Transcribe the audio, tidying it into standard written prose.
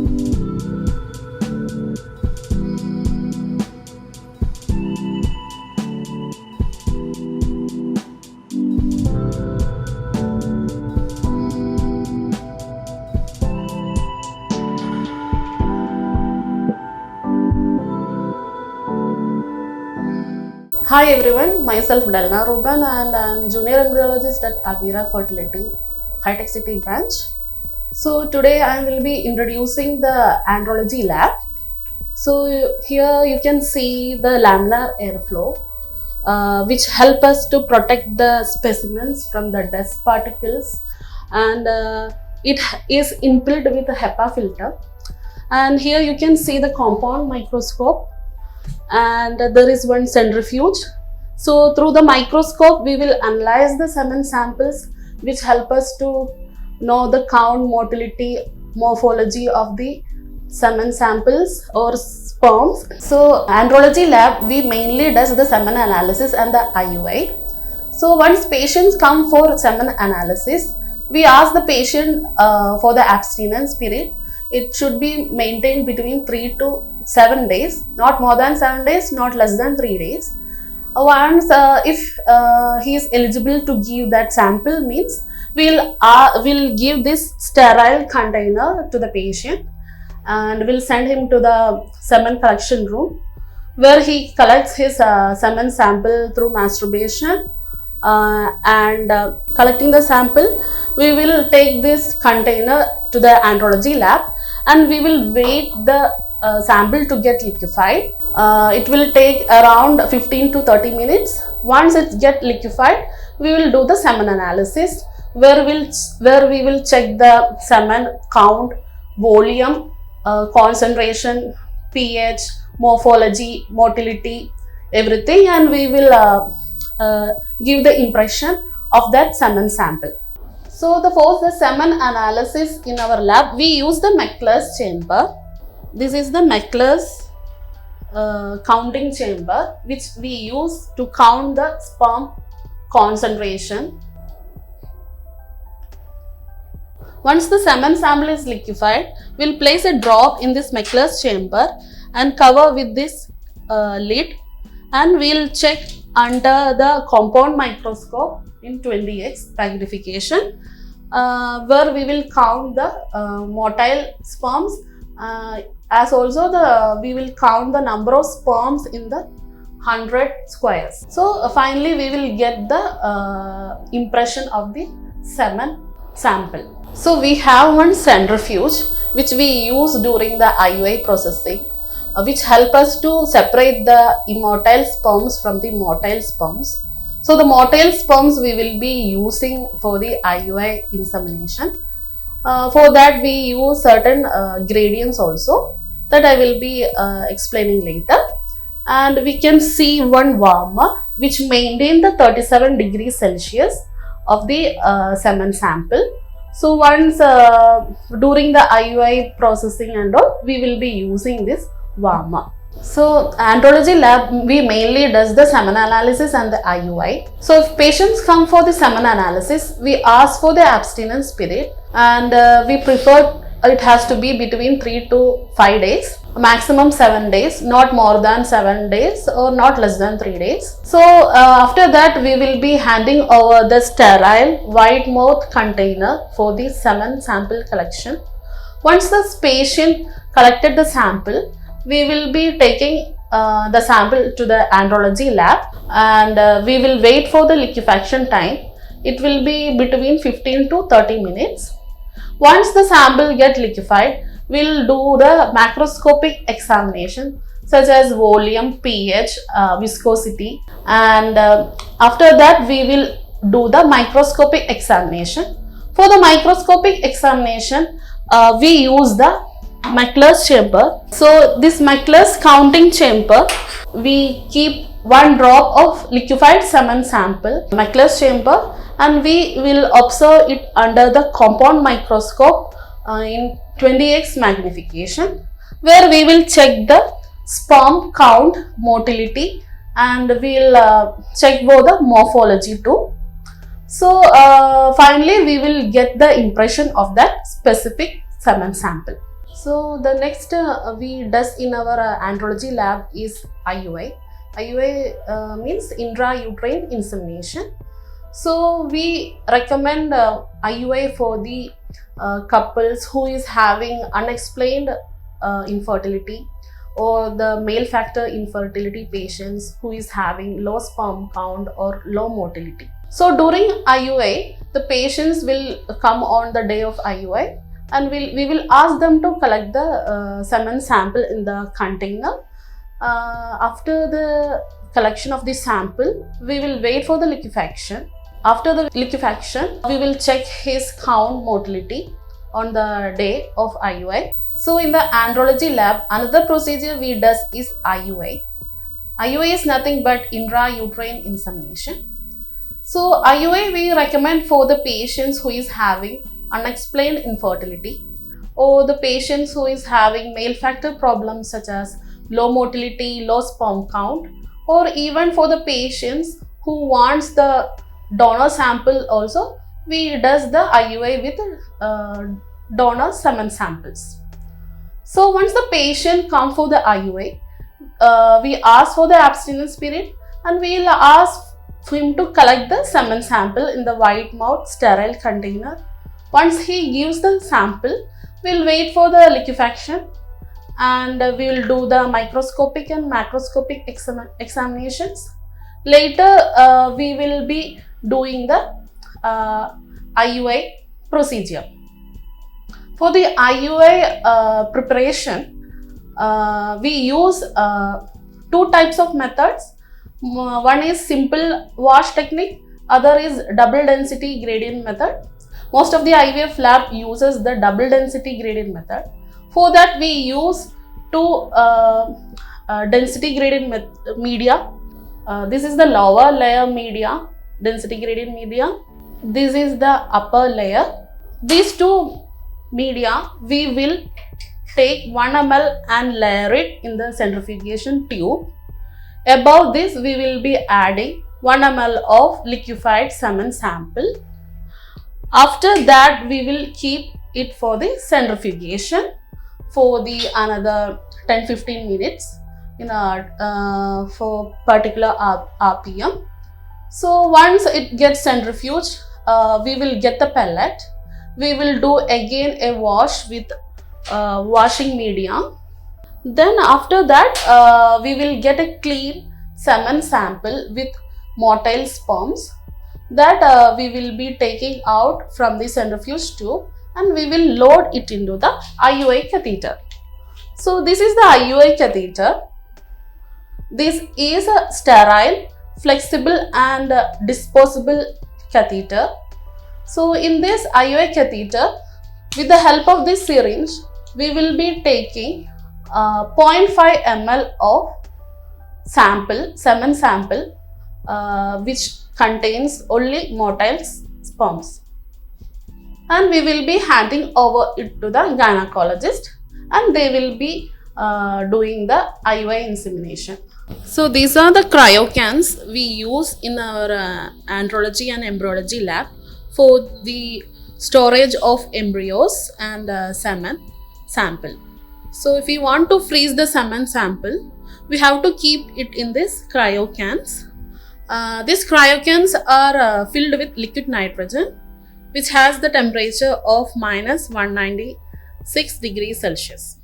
Hi everyone, myself Dalna Ruban and I'm junior embryologist at Avira Fertility Hitec City branch. So today I will be introducing the andrology lab. So here you can see the laminar airflow which help us to protect the specimens from the dust particles, and it is inbuilt with a HEPA filter. And here you can see the compound microscope, and there is one centrifuge. So through the microscope we will analyze the semen samples, which help us to know the count, motility, morphology of the semen samples or sperms. So andrology lab, we mainly does the semen analysis and the IUI. So once patients come for semen analysis, we ask the patient for the abstinence period. It should be maintained between 3 to 7 days, not more than 7 days, not less than 3 days. Once if he is eligible to give that sample, means we'll give this sterile container to the patient and we'll send him to the semen collection room, where he collects his semen sample through masturbation. And collecting the sample, we will take this container to the andrology lab and we will wait the sample to get liquefied. It will take around 15 to 30 minutes. Once it gets liquefied, we will do the semen analysis, where we will check the semen count, volume, concentration, pH, morphology, motility, everything, and we will give the impression of that semen sample. So for the semen analysis in our lab, we use the Mechler's chamber. This is the Mechler's counting chamber, which we use to count the sperm concentration. Once the semen sample is liquefied, we'll place a drop in this Mechler's chamber and cover with this lid, and we'll check under the compound microscope in 20x magnification, where we will count the motile sperms, as also we will count the number of sperms in the 100 squares. So finally we will get the impression of the semen sample. So we have one centrifuge which we use during the IUI processing, which help us to separate the immotile sperms from the motile sperms. So the motile sperms we will be using for the IUI insemination. For that we use certain gradients also, that I will be explaining later. And we can see one warmer which maintain the 37 degrees Celsius of the semen sample. So once during the IUI processing and all, we will be using this warmer. So andrology lab, we mainly does the semen analysis and the IUI. So if patients come for the semen analysis, we ask for the abstinence period, and we prefer it has to be between 3 to 5 days, maximum 7 days, not more than 7 days or not less than 3 days. So after that we will be handing over the sterile white mouth container for the semen sample collection. Once the patient collected the sample, we will be taking the sample to the andrology lab, and we will wait for the liquefaction time. It will be between 15 to 30 minutes. Once the sample get liquefied, we will do the macroscopic examination such as volume, pH, viscosity, and after that we will do the microscopic examination. For the microscopic examination, we use the Mechler's chamber. So this Mechler's counting chamber, we keep one drop of liquefied semen sample, Mechler's chamber, and we will observe it under the compound microscope in 20x magnification, where we will check the sperm count, motility, and we will check both the morphology too. So finally we will get the impression of that specific semen sample. So the next we does in our andrology lab is IUI. IUI means intrauterine insemination. So we recommend IUI for the couples who is having unexplained infertility, or the male factor infertility patients who is having low sperm count or low motility. So during IUI, the patients will come on the day of IUI, and we will ask them to collect the semen sample in the container. After the collection of the sample, we will wait for the liquefaction. After the liquefaction, we will check his count motility on the day of IUI. So in the andrology lab, another procedure we does is IUI. IUI is nothing but intrauterine insemination. So IUI we recommend for the patients who is having unexplained infertility, or the patients who is having male factor problems such as low motility, low sperm count, or even for the patients who wants the donor sample also, we does the IUI with donor semen samples. So once the patient come for the IUI, we ask for the abstinence period, and we will ask him to collect the semen sample in the white mouth sterile container. Once he gives the sample, we will wait for the liquefaction, and we will do the microscopic and macroscopic examinations. Later, we will be doing the IUI procedure. For the IUI preparation, we use two types of methods. One is simple wash technique, other is double density gradient method. Most of the IVF lab uses the double density gradient method. For that, we use two density gradient media. This is the lower layer media, density gradient media. This is the upper layer. These two media we will take 1 ml and layer it in the centrifugation tube. Above this, we will be adding 1 ml of liquefied semen sample. After that, we will keep it for the centrifugation for the another 10-15 minutes in for particular RPM. So once it gets centrifuged, we will get the pellet. We will do again a wash with washing medium. Then after that, we will get a clean semen sample with motile sperms that we will be taking out from the centrifuge tube, and we will load it into the IUI catheter. So this is the IUI catheter. This is a sterile, flexible and disposable catheter. So in this IUI catheter, with the help of this syringe, we will be taking 0.5 ml of semen sample, which contains only motile sperms, and we will be handing over it to the gynecologist, and they will be doing the IUI insemination. So these are the cryocans we use in our andrology and embryology lab for the storage of embryos and semen sample. So if we want to freeze the semen sample, we have to keep it in this cryocans. These cryocans are filled with liquid nitrogen, which has the temperature of -196 degrees Celsius.